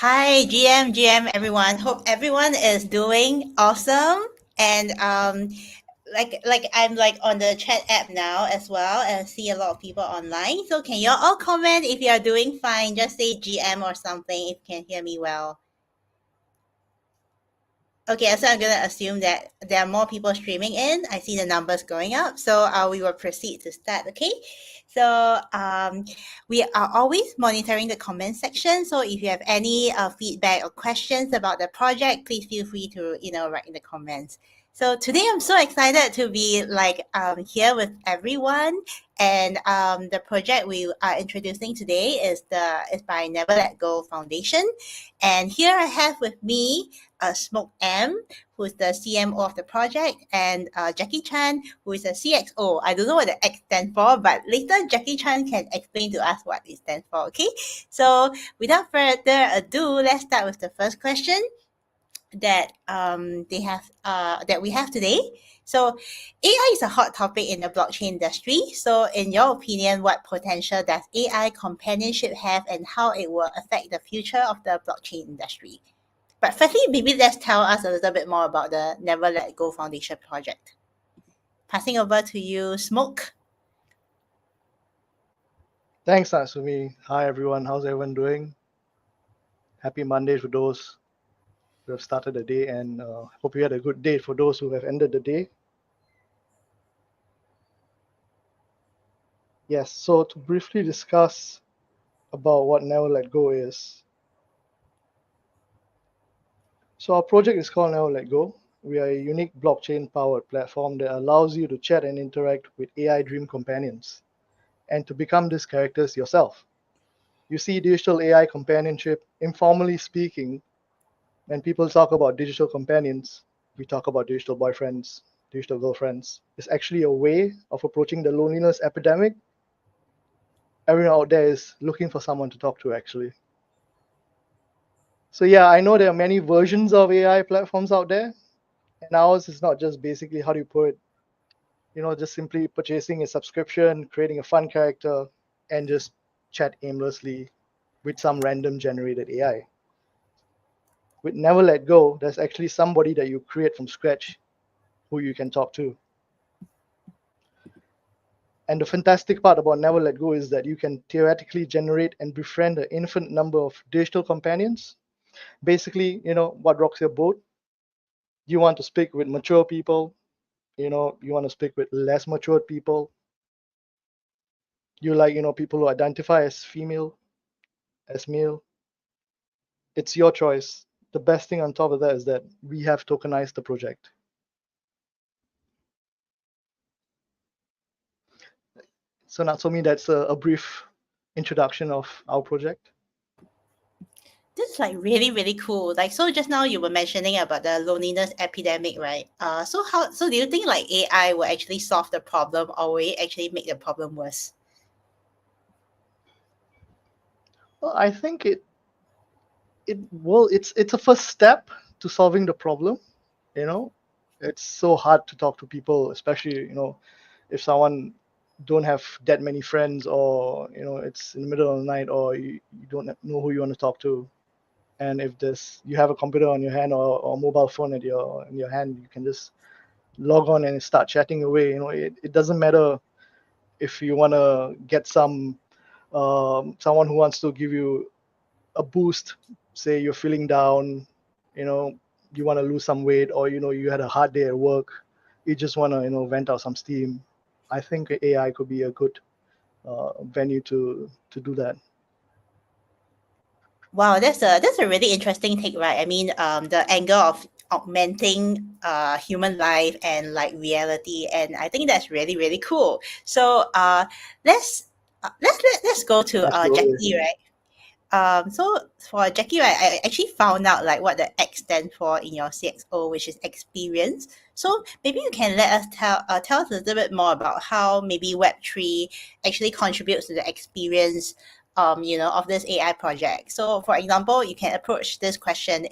Hi, GM, everyone. Hope everyone is doing awesome. And like I'm like on the chat app now as well, and see a lot of people online. So can you all comment if you are doing fine? Just say GM or something if you can hear me well. Okay, so I'm gonna assume that there are more people streaming in. I see the numbers going up, so we will proceed to start. Okay, so we are always monitoring the comment section. So if you have any feedback or questions about the project, please feel free to write in the comments. So today I'm so excited to be here with everyone, and the project we are introducing today is by Never Let Go Foundation, and here I have with me Smoke M, who is the CMO of the project, and Jackie Chan, who is a CXO. I don't know what the X stands for, but later Jackie Chan can explain to us what it stands for. Okay, so without further ado, let's start with the first question that we have today. So, AI is a hot topic in the blockchain industry. So, in your opinion, what potential does AI companionship have, and how it will affect the future of the blockchain industry? But firstly, maybe let's tell us a little bit more about the Never Let Go Foundation project. Passing over to you, Smoke. Thanks, Natsumi. Hi, everyone. How's everyone doing? Happy Monday to those who have started the day, and hope you had a good day for those who have ended the day. Yes, so to briefly discuss about what Never Let Go is. So our project is called Never Let Go. We are a unique blockchain-powered platform that allows you to chat and interact with AI dream companions and to become these characters yourself. You see, digital AI companionship, informally speaking, when people talk about digital companions, we talk about digital boyfriends, digital girlfriends. It's actually a way of approaching the loneliness epidemic. Everyone out there is looking for someone to talk to, actually. So yeah, I know there are many versions of AI platforms out there, and ours is not just basically, how do you put it, just simply purchasing a subscription, creating a fun character, and just chat aimlessly with some random generated AI. With Never Let Go, there's actually somebody that you create from scratch who you can talk to. And the fantastic part about Never Let Go is that you can theoretically generate and befriend an infinite number of digital companions. Basically, what rocks your boat. You want to speak with mature people, you want to speak with less matured people. You like, people who identify as female, as male. It's your choice. The best thing on top of that is that we have tokenized the project. So Natsomi, that's a brief introduction of our project. This is like really, really cool. Like, so just now you were mentioning about the loneliness epidemic, right? So do you think like AI will actually solve the problem, or will it actually make the problem worse? Well, I think it's a first step to solving the problem. It's so hard to talk to people, especially if someone don't have that many friends, or it's in the middle of the night, or you don't know who you want to talk to. And if you have a computer on your hand, or mobile phone in your hand, you can just log on and start chatting away. It doesn't matter if you want to get someone who wants to give you a boost. Say you're feeling down, you want to lose some weight, or you had a hard day at work, you just want to vent out some steam. I think AI could be a good venue to do that. Wow, that's a really interesting take, right? I mean, the angle of augmenting human life and like reality, and I think that's really, really cool. So let's go to Absolutely. Jackie, right? So for Jackie, right, I actually found out like what the X stands for in your CXO, which is experience. So maybe you can let us tell us a little bit more about how maybe Web3 actually contributes to the experience, of this AI project. So for example, you can approach this question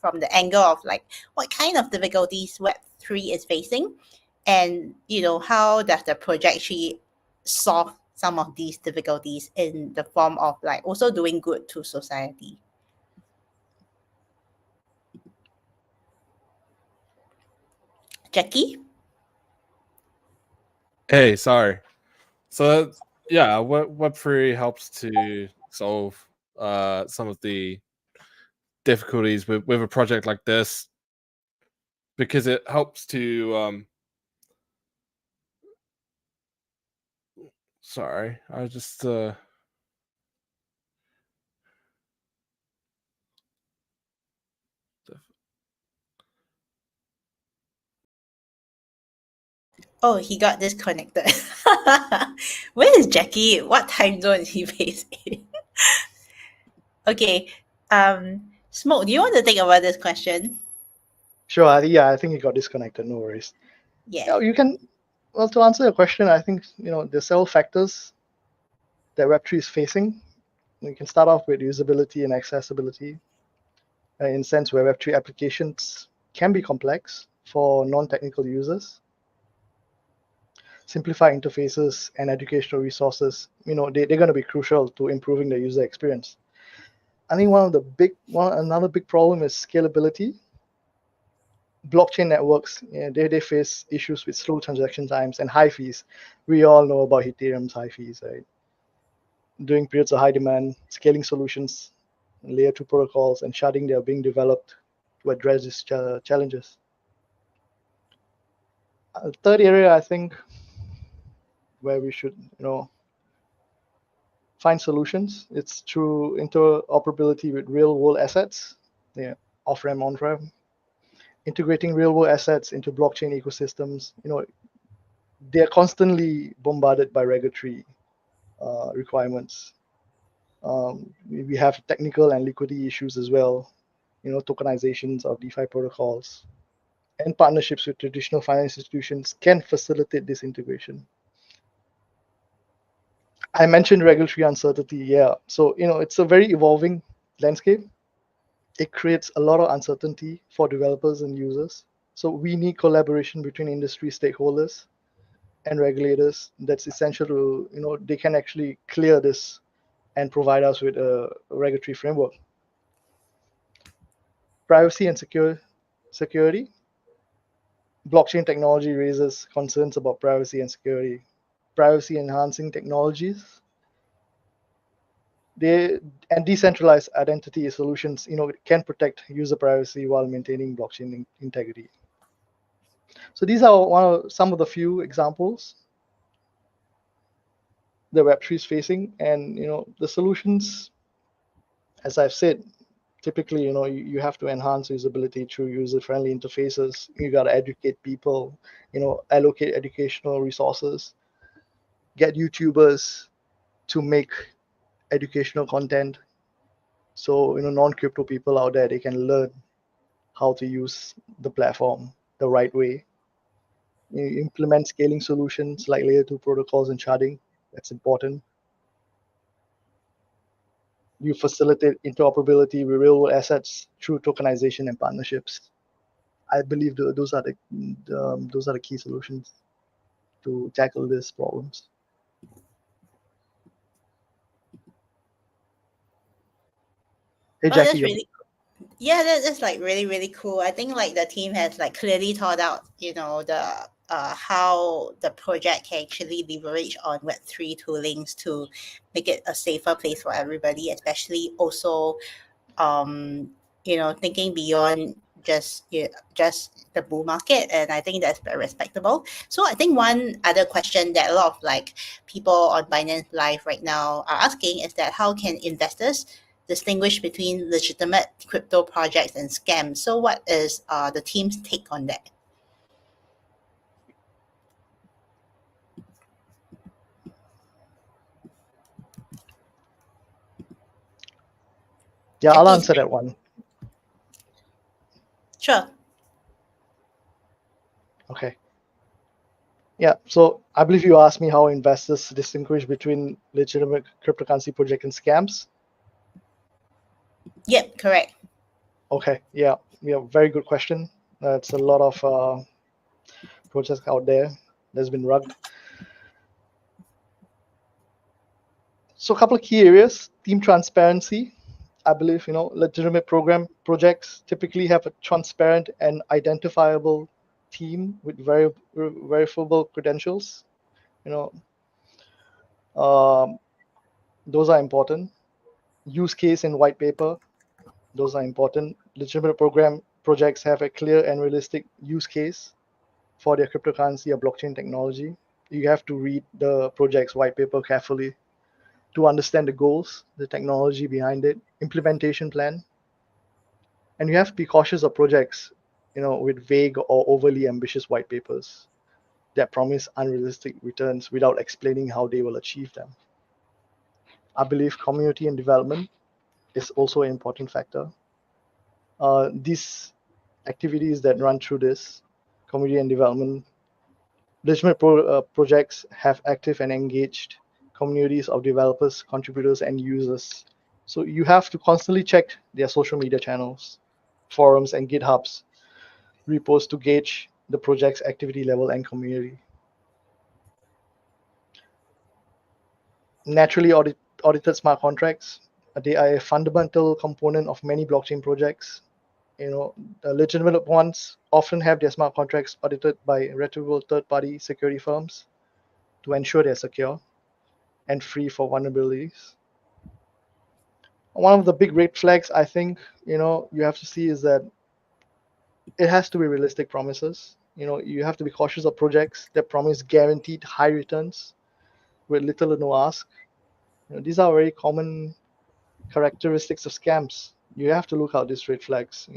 from the angle of like what kind of difficulties Web3 is facing, and how does the project actually solve some of these difficulties in the form of like also doing good to society. Jackie? Hey, sorry. So yeah, Web3 helps to solve some of the difficulties with a project like this because it helps to sorry, I just Oh, he got disconnected. Where is Jackie? What time zone is he based in? Okay. Smoke, do you want to think about this question? Sure. I think he got disconnected. No worries. Yeah. You can. Well, to answer your question, I think there's several factors that Web3 is facing. We can start off with usability and accessibility. In a sense where Web3 applications can be complex for non-technical users. Simplified interfaces and educational resources, they're going to be crucial to improving the user experience. I think another big problem is scalability. Blockchain networks, they face issues with slow transaction times and high fees. We all know about Ethereum's high fees, right? During periods of high demand, scaling solutions, layer 2 protocols, and sharding, they are being developed to address these challenges. The third area, I think, where we should, find solutions, it's through interoperability with real-world assets, off-ramp, on-ramp, integrating real-world assets into blockchain ecosystems. They're constantly bombarded by regulatory requirements. We have technical and liquidity issues as well. Tokenizations of DeFi protocols and partnerships with traditional finance institutions can facilitate this integration. I mentioned regulatory uncertainty. Yeah. So, it's a very evolving landscape. It creates a lot of uncertainty for developers and users. So we need collaboration between industry stakeholders and regulators. That's essential to, they can actually clear this and provide us with a regulatory framework. Privacy and security. Blockchain technology raises concerns about privacy and security. Privacy enhancing technologies and decentralized identity solutions can protect user privacy while maintaining blockchain integrity. So these are some of the few examples the Web3 is facing, and the solutions, as I've said, typically you have to enhance usability through user-friendly interfaces. You got to educate people, allocate educational resources, get YouTubers to make educational content. So non-crypto people out there, they can learn how to use the platform the right way. You implement scaling solutions like layer 2 protocols and sharding. That's important. You facilitate interoperability with real-world assets through tokenization and partnerships. I believe those are the key solutions to tackle these problems. Hey, Oh, Jackie, that's really yeah, that's like really, really cool. I think like the team has like clearly thought out, the how the project can actually leverage on Web3 toolings to make it a safer place for everybody, especially also thinking beyond just the bull market, and I think that's very respectable. So I think one other question that a lot of like people on Binance Live right now are asking is that how can investors distinguish between legitimate crypto projects and scams? So what is the team's take on that? Yeah, I'll Jackie, answer that one. sure. Okay. Yeah, so I believe you asked me how investors distinguish between legitimate cryptocurrency project and scams. Yep, correct. Okay, yeah, very good question. It's a lot of projects out there that's been rugged. So a couple of key areas: team transparency. I believe legitimate projects typically have a transparent and identifiable team with verifiable credentials. Those are important. Use case and white paper, those are important. Legitimate program projects have a clear and realistic use case for their cryptocurrency or blockchain technology. You have to read the project's white paper carefully to understand the goals, the technology behind it, implementation plan. And you have to be cautious of projects, with vague or overly ambitious white papers that promise unrealistic returns without explaining how they will achieve them. I believe community and development is also an important factor. These activities that run through this community and development, legitimate projects have active and engaged communities of developers, contributors, and users. So you have to constantly check their social media channels, forums, and GitHubs repos to gauge the project's activity level and community. Naturally audited smart contracts, they are a fundamental component of many blockchain projects. The legitimate ones often have their smart contracts audited by reputable third-party security firms to ensure they're secure and free for vulnerabilities. One of the big red flags I think you have to see is that it has to be realistic promises. You have to be cautious of projects that promise guaranteed high returns with little or no ask. These are very common characteristics of scams. You have to look out these red flags,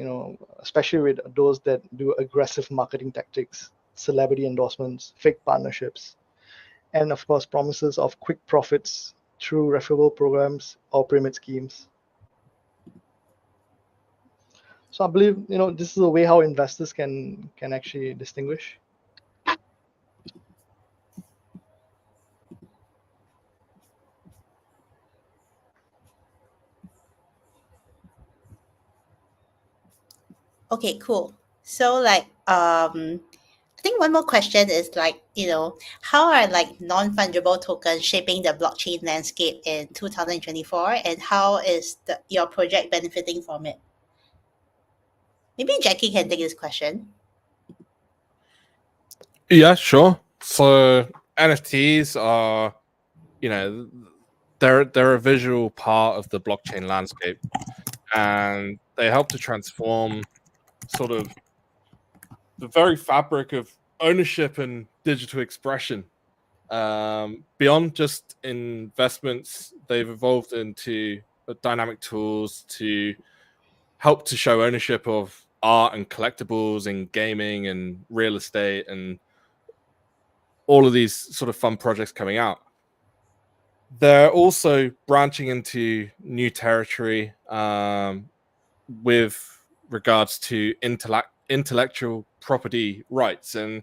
especially with those that do aggressive marketing tactics, celebrity endorsements, fake partnerships, and of course promises of quick profits through referral programs or pyramid schemes. So I believe this is a way how investors can actually distinguish. Okay, cool. So I think one more question is how are non-fungible tokens shaping the blockchain landscape in 2024, and how is your project benefiting from it? Maybe Jackie can take this question. Yeah, sure. So NFTs are, they're a visual part of the blockchain landscape, and they help to transform sort of the very fabric of ownership and digital expression. Beyond just investments, they've evolved into dynamic tools to help to show ownership of art and collectibles and gaming and real estate and all of these sort of fun projects coming out. They're also branching into new territory with regards to intellectual property rights. And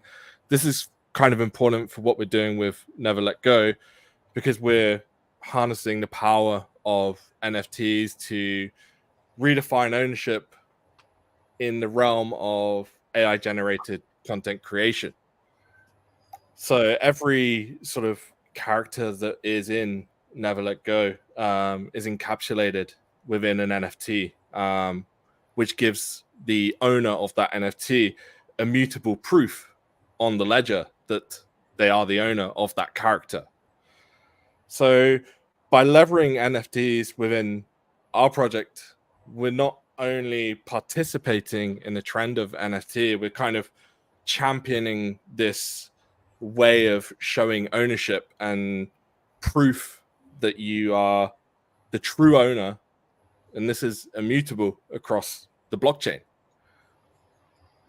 this is kind of important for what we're doing with Never Let Go, because we're harnessing the power of NFTs to redefine ownership in the realm of AI generated content creation. So every sort of character that is in Never Let Go is encapsulated within an NFT, which gives the owner of that NFT immutable proof on the ledger that they are the owner of that character. So by leveraging NFTs within our project, we're not only participating in the trend of NFT, we're kind of championing this way of showing ownership and proof that you are the true owner, and this is immutable across the blockchain.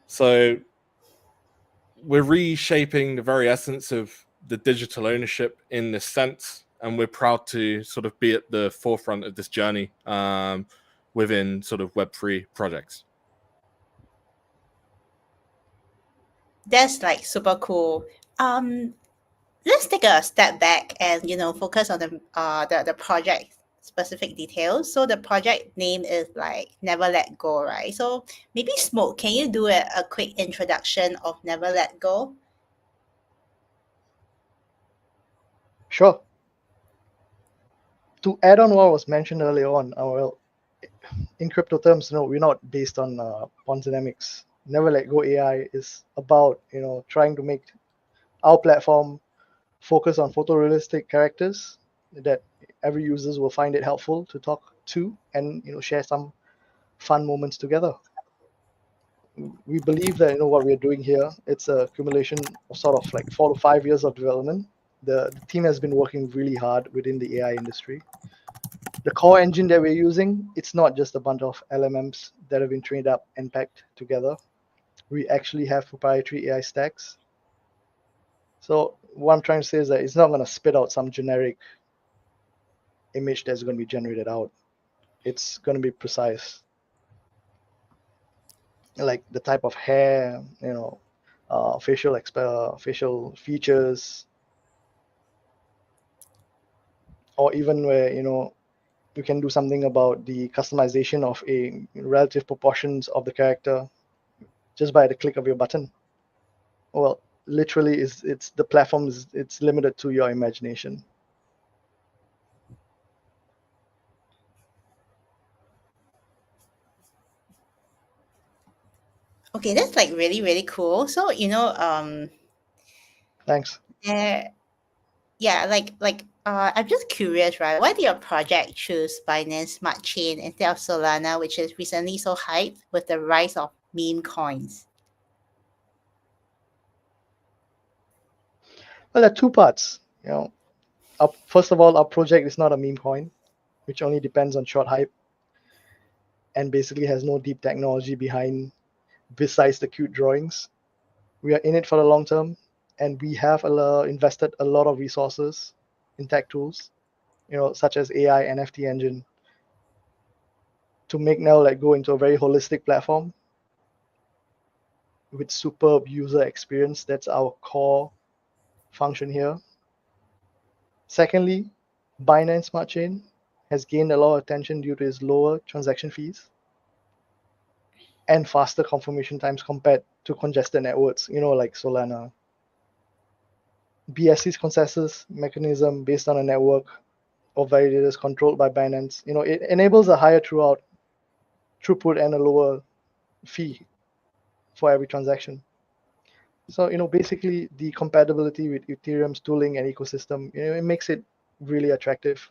So we're reshaping the very essence of the digital ownership in this sense, and we're proud to sort of be at the forefront of this journey within sort of Web3 projects. That's super cool. Let's take a step back and focus on the project specific details. So the project name is Never Let Go, right? So maybe Smoke, can you do a quick introduction of Never Let Go? Sure. To add on what was mentioned earlier on, in crypto terms, we're not based on Ponzinomics. Never Let Go AI is about, trying to make our platform focus on photorealistic characters that every users will find it helpful to talk to and share some fun moments together. We believe that what we're doing here, it's a accumulation of sort of like 4 to 5 years of development. The team has been working really hard within the AI industry. The core engine that we're using, it's not just a bunch of LMMs that have been trained up and packed together. We actually have proprietary AI stacks. So what I'm trying to say is that it's not going to spit out some generic image that's going to be generated out. It's going to be precise, like the type of hair, facial features, or even where you can do something about the customization of a relative proportions of the character just by the click of your button. Well, literally, it's the platform is it's limited to your imagination. Okay, that's like really, really cool. So, Thanks. there, yeah, I'm just curious, right? Why did your project choose Binance Smart Chain instead of Solana, which is recently so hyped with the rise of meme coins? Well, there are two parts. First of all, our project is not a meme coin, which only depends on short hype and basically has no deep technology behind besides the cute drawings. We are in it for the long term, and we have invested a lot of resources in tech tools, such as AI NFT engine, to make Now Let Go into a very holistic platform with superb user experience. That's our core function here. Secondly, Binance Smart Chain has gained a lot of attention due to its lower transaction fees and faster confirmation times compared to congested networks, like Solana. BSC's consensus mechanism based on a network of validators controlled by Binance, it enables a higher throughput and a lower fee for every transaction. So, basically the compatibility with Ethereum's tooling and ecosystem, it makes it really attractive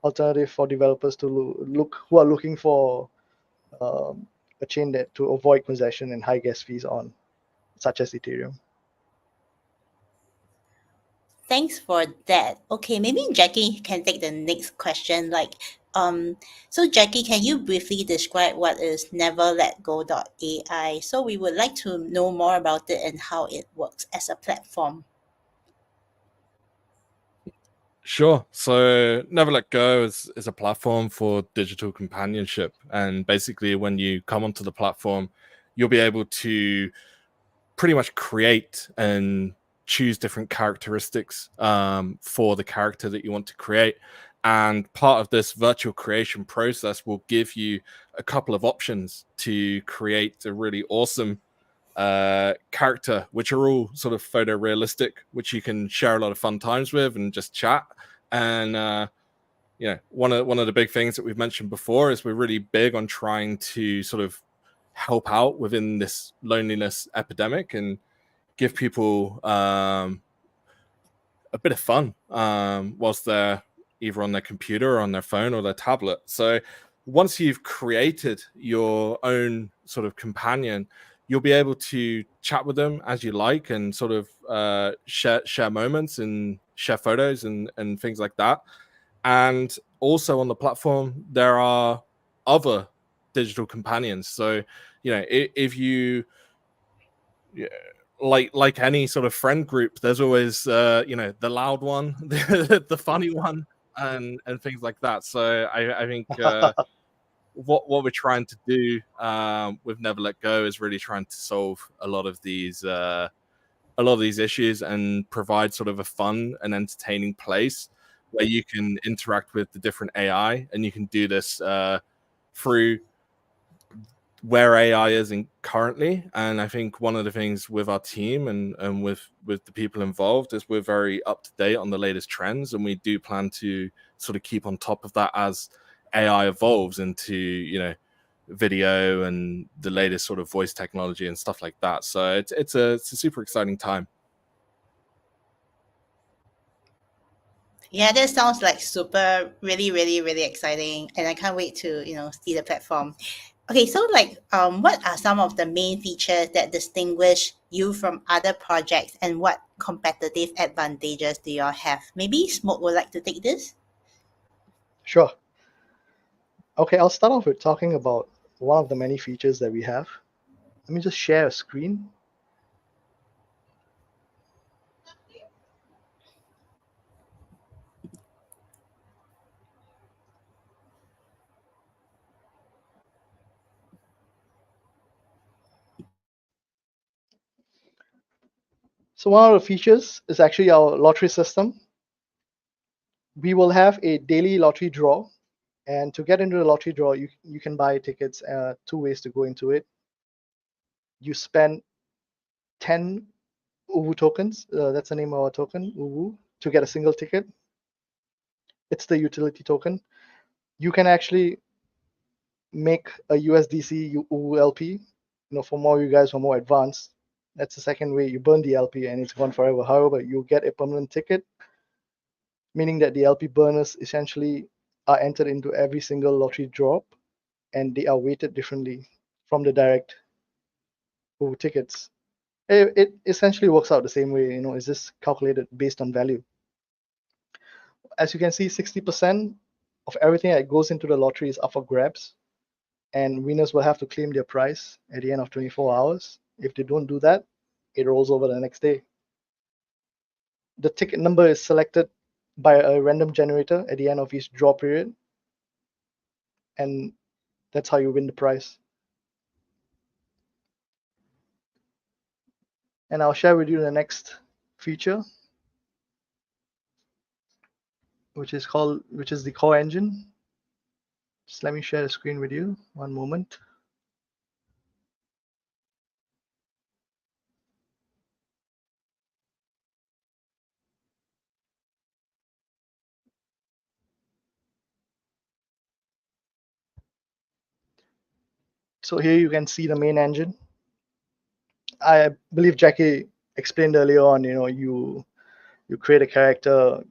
alternative for developers to look who are looking for a chain that to avoid congestion and high gas fees on, such as Ethereum. Thanks for that. Okay, maybe Jackie can take the next question. So Jackie, can you briefly describe what is neverletgo.ai? So we would like to know more about it and how it works as a platform. Sure. So Never Let Go is a platform for digital companionship. And basically, when you come onto the platform, you'll be able to pretty much create and choose different characteristics for the character that you want to create. And part of this virtual creation process will give you a couple of options to create a really awesome character, which are all sort of photorealistic, which you can share a lot of fun times with and just chat. And one of the big things that we've mentioned before is we're really big on trying to sort of help out within this loneliness epidemic and give people a bit of fun whilst they're either on their computer or on their phone or their tablet. So once you've created your own sort of companion, you'll be able to chat with them as you like and sort of share moments and share photos and things like that. And also on the platform, there are other digital companions. So, if you like any sort of friend group, there's always the loud one, the funny one, and things like that. So I think what we're trying to do with Never Let Go is really trying to solve a lot of these issues and provide sort of a fun and entertaining place where you can interact with the different AI, and you can do this through where AI is in currently. And I think one of the things with our team and with the people involved is we're very up to date on the latest trends, and we do plan to sort of keep on top of that as AI evolves into video and the latest sort of voice technology and stuff like that. So it's a super exciting time. Yeah, that sounds like super, really, really, really exciting, and I can't wait to see the platform. Okay, so like, what are some of the main features that distinguish you from other projects, and what competitive advantages do y'all have? Maybe Smoke would like to take this. Sure. Okay, I'll start off with talking about one of the many features that we have. Let me just share a screen. So one of the features is actually our lottery system. We will have a daily lottery draw, and to get into the lottery draw, you can buy tickets. Two ways to go into it. You spend 10 UWU tokens. That's the name of our token, UWU, to get a single ticket. It's the utility token. You can actually make a USDC UWU LP. For more you guys who are more advanced, that's the second way. You burn the LP and it's gone forever. However, you get a permanent ticket, meaning that the LP burners essentially are entered into every single lottery drop, and they are weighted differently from the direct UWU tickets. It essentially works out the same way. It's just calculated based on value. As you can see, 60% of everything that goes into the lottery is up for grabs, and winners will have to claim their prize at the end of 24 hours. If they don't do that, it rolls over the next day. The ticket number is selected by a random generator at the end of each draw period, and that's how you win the prize. And I'll share with you the next feature, which is the core engine. Just let me share the screen with you. One moment. So here you can see the main engine. I believe Jackie explained earlier on, you create a character,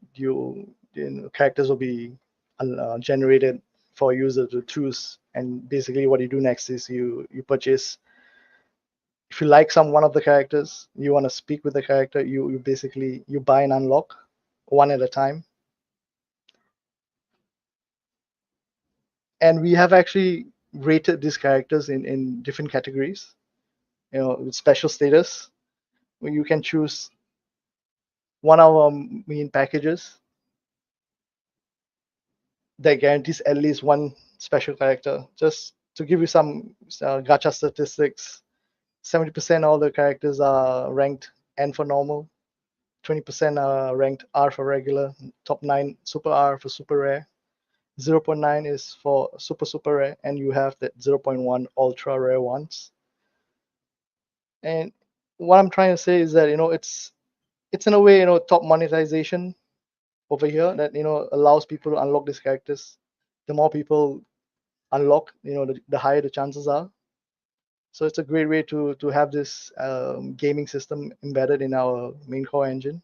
characters will be generated for a user to choose, and basically what you do next is you purchase. If you like one of the characters, you want to speak with the character, you basically you buy and unlock one at a time. And we have actually rated these characters in different categories, with special status, where you can choose one of our main packages that guarantees at least one special character. Just to give you some gacha statistics, 70% all the characters are ranked N for normal, 20% are ranked R for regular, top 9 super R for super rare, 0.9 is for super rare, and you have that 0.1 ultra rare ones. And what I'm trying to say is that it's in a way top monetization over here that allows people to unlock these characters. The more people unlock, the higher the chances are. So it's a great way to have this gaming system embedded in our main core engine.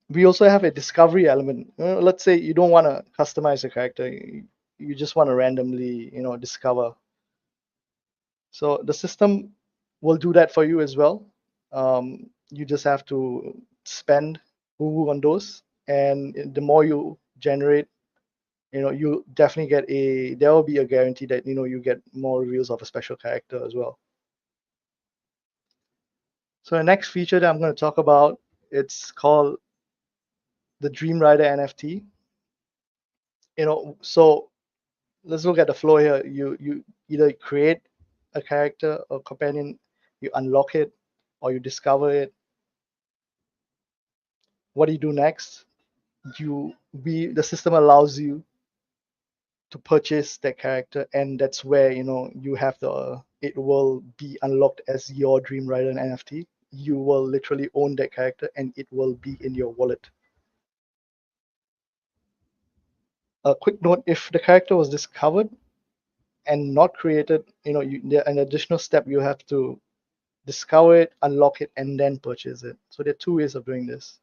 We also have a discovery element. Let's say you don't want to customize a character, you just want to randomly discover. So the system will do that for you as well. You just have to spend Uwu on those, and the more you generate, you definitely get there will be a guarantee that you get more reveals of a special character as well. So the next feature that I'm going to talk about, it's called the Dream Rider NFT. So let's look at the flow here. You either create a character or companion, you unlock it, or you discover it. What do you do next? The system allows you to purchase that character, and that's where you have it will be unlocked as your Dream Rider NFT. You will literally own that character, and it will be in your wallet. A quick note: if the character was discovered and not created, an additional step, you have to discover it, unlock it, and then purchase it. So there are two ways of doing this.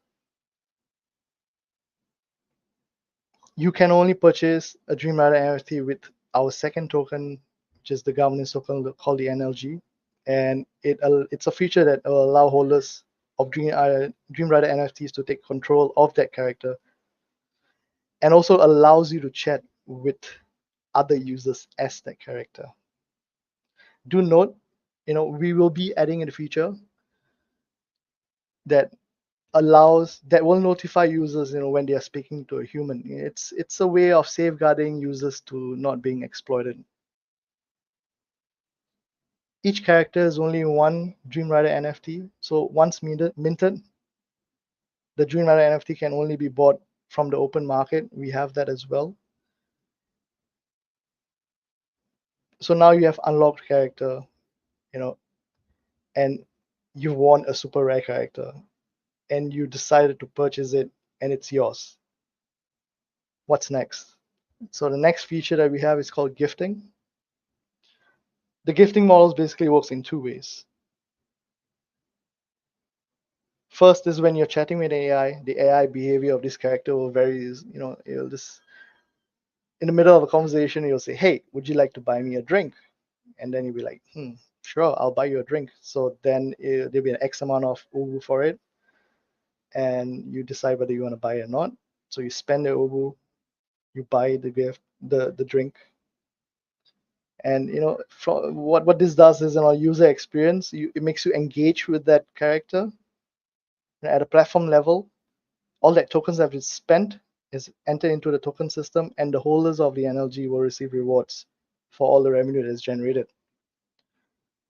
You can only purchase a Dream Rider NFT with our second token, which is the governance token called the NLG, and it's a feature that will allow holders of Dream Rider NFTs to take control of that character, and also allows you to chat with other users as that character. Do note, we will be adding in the future that will notify users, when they are speaking to a human. It's a way of safeguarding users to not being exploited. Each character is only one Dream Rider NFT, so once minted, the Dream Rider NFT can only be bought from the open market. We have that as well. So now you have unlocked character, and you want a super rare character, and you decided to purchase it, and it's yours. What's next? So the next feature that we have is called gifting. The gifting models basically works in two ways. First is when you're chatting with AI, the AI behavior of this character will vary. It'll just, in the middle of a conversation, you'll say, "Hey, would you like to buy me a drink?" And then you'll be like, "Sure, I'll buy you a drink." So then there'll be an X amount of Ubu for it, and you decide whether you want to buy it or not. So you spend the Ubu, you buy the gift, the drink, and from what this does is, in our user experience, it makes you engage with that character at a platform level. All that tokens that have been spent is entered into the token system, and the holders of the NLG will receive rewards for all the revenue that is generated.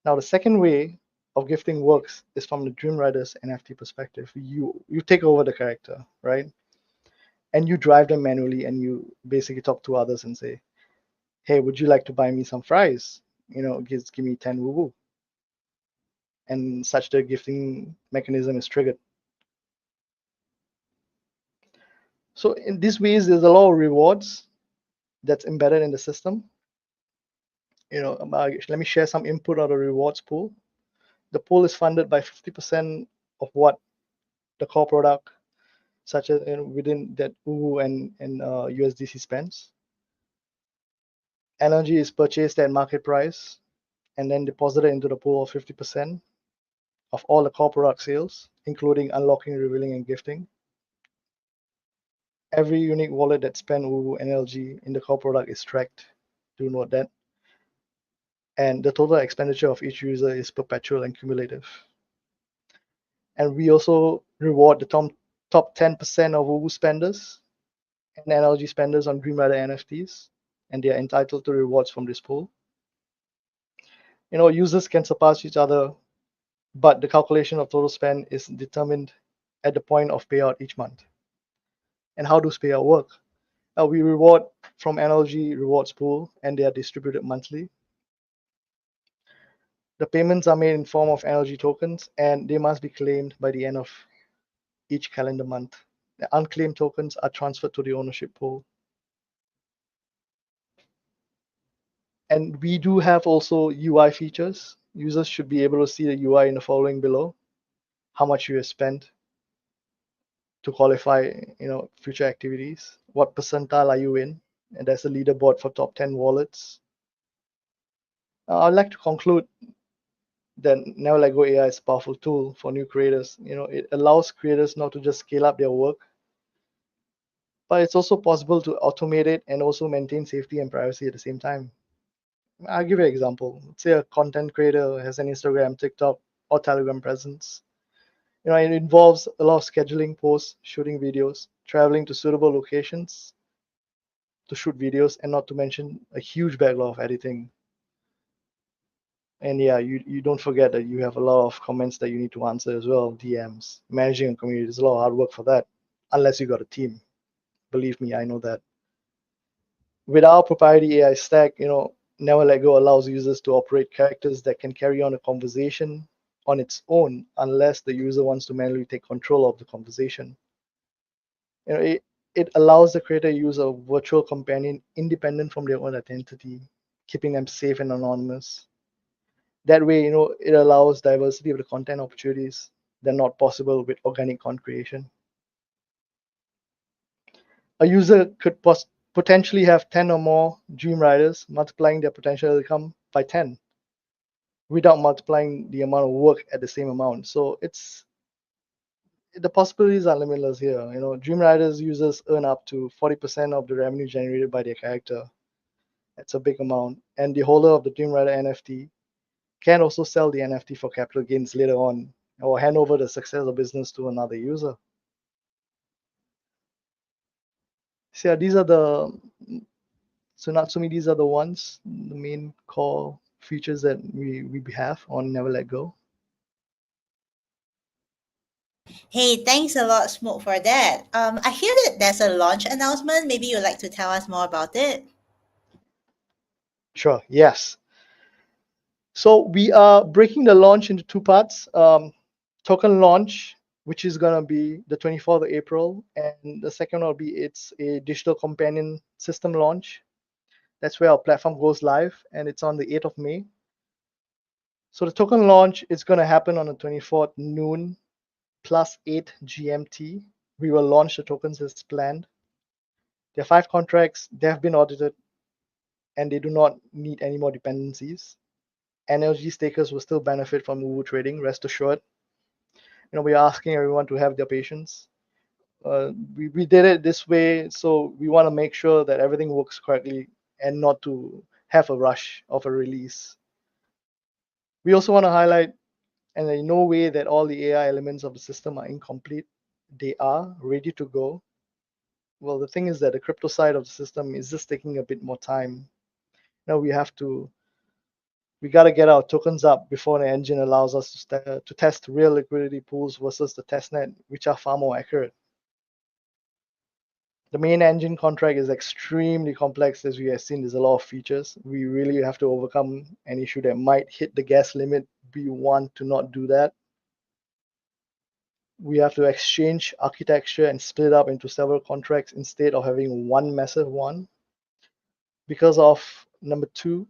Now, the second way of gifting works is from the Dream Riders NFT perspective. You take over the character, right? And you drive them manually, and you basically talk to others and say, "Hey, would you like to buy me some fries? Give me 10 woo-woo." And such the gifting mechanism is triggered. So in these ways, there's a lot of rewards that's embedded in the system. Let me share some input on the rewards pool. The pool is funded by 50% of what the core product, such as within that UU and USDC spends. Energy is purchased at market price and then deposited into the pool of 50% of all the core product sales, including unlocking, revealing, and gifting. Every unique wallet that spent UU and LG in the core product is tracked. Do note that. And the total expenditure of each user is perpetual and cumulative. And we also reward the top 10% of UU spenders and NLG spenders on Dream Rider NFTs, and they are entitled to rewards from this pool. Users can surpass each other, but the calculation of total spend is determined at the point of payout each month. And how does payout work? We reward from NLG rewards pool, and they are distributed monthly. The payments are made in form of NLG tokens, and they must be claimed by the end of each calendar month. The unclaimed tokens are transferred to the ownership pool. And we do have also UI features. Users should be able to see the UI in the following below: how much you have spent to qualify, future activities, what percentile are you in, and there's a leaderboard for top 10 wallets. I'd like to conclude that Never Let Go AI is a powerful tool for new creators. It allows creators not to just scale up their work, but it's also possible to automate it and also maintain safety and privacy at the same time. I'll give you an example. Let's say a content creator has an Instagram, TikTok, or Telegram presence. It involves a lot of scheduling posts, shooting videos, traveling to suitable locations to shoot videos, and not to mention a huge backlog of editing. And yeah, you don't forget that you have a lot of comments that you need to answer as well, DMs, managing a community. There's a lot of hard work for that, unless you got a team. Believe me, I know that. With our proprietary AI stack, Never Let Go allows users to operate characters that can carry on a conversation on its own, unless the user wants to manually take control of the conversation. it allows the creator to use a virtual companion independent from their own identity, keeping them safe and anonymous. That way, it allows diversity of the content opportunities that are not possible with organic content creation. A user could potentially have 10 or more dream riders, multiplying their potential income by 10 without multiplying the amount of work at the same amount. So the possibilities are limitless here. Dream riders users earn up to 40% of the revenue generated by their character. That's a big amount. And the holder of the Dream Rider NFT can also sell the NFT for capital gains later on, or hand over the success of business to another user. So yeah, Natsumi, these are the main core features that we have on Never Let Go. Hey, thanks a lot, Smoke, for that. I hear that there's a launch announcement. Maybe you'd like to tell us more about it. Sure, yes. So we are breaking the launch into two parts. Token launch, which is going to be the 24th of April, and the second will be it's a digital companion system launch. That's where our platform goes live, and it's on the 8th of May. So the token launch is going to happen on the 24th noon +8 GMT. We will launch the tokens as planned. There are 5 contracts. They have been audited, and they do not need any more dependencies. NLG stakers will still benefit from Uwu trading, rest assured. We're asking everyone to have their patience. We did it this way, so we want to make sure that everything works correctly and not to have a rush of a release. We also want to highlight, and in no way that all the AI elements of the system are incomplete. They are ready to go. Well, the thing is that the crypto side of the system is just taking a bit more time. Now we got to get our tokens up before the engine allows us to test real liquidity pools versus the testnet, which are far more accurate. The main engine contract is extremely complex. As we have seen, there's a lot of features. We really have to overcome an issue that might hit the gas limit. We want to not do that. We have to exchange architecture and split up into several contracts instead of having one massive one. Because of number 2,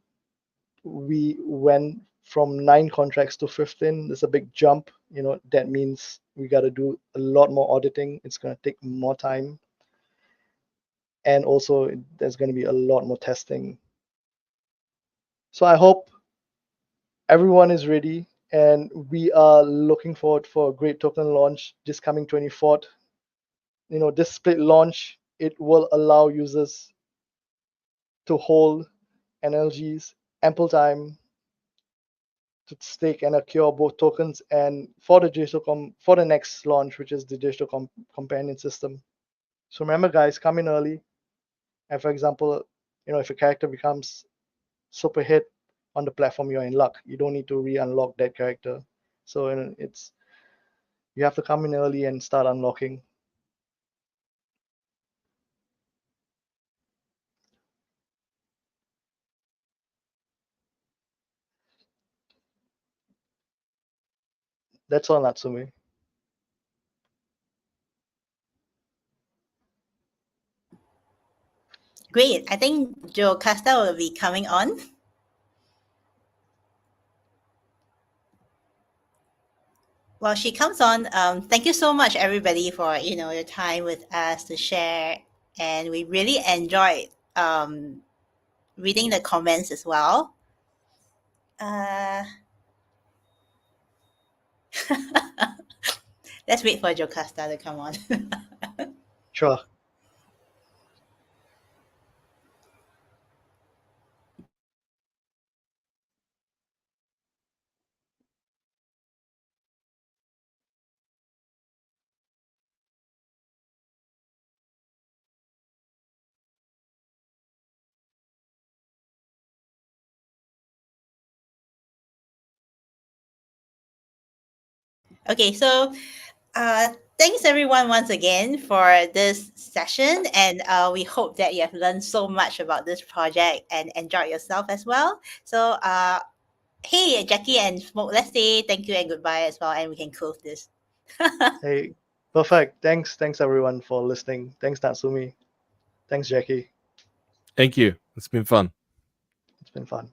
we went from 9 contracts to 15. There's a big jump. That means we got to do a lot more auditing. It's going to take more time. And also there's going to be a lot more testing. So I hope everyone is ready, and we are looking forward for a great token launch this coming 24th. This split launch, it will allow users to hold NLGs ample time to stake and accrue both tokens, and for the next launch, which is the digital companion system. So remember, guys, come in early. And for example, if a character becomes super hit on the platform, you're in luck. You don't need to re-unlock that character. So you have to come in early and start unlocking. That's all, Natsumi. Great. I think Joe Costa will be coming on. Well, she comes on. Thank you so much, everybody, for your time with us to share, and we really enjoyed reading the comments as well. Let's wait for Jocasta to come on. Sure. Okay, so thanks everyone once again for this session, and we hope that you have learned so much about this project and enjoyed yourself as well. So, hey, Jackie and Smoke, let's say thank you and goodbye as well, and we can close this. Hey, Perfect. Thanks everyone for listening. Thanks Natsumi. Thanks Jackie. Thank you. It's been fun. It's been fun.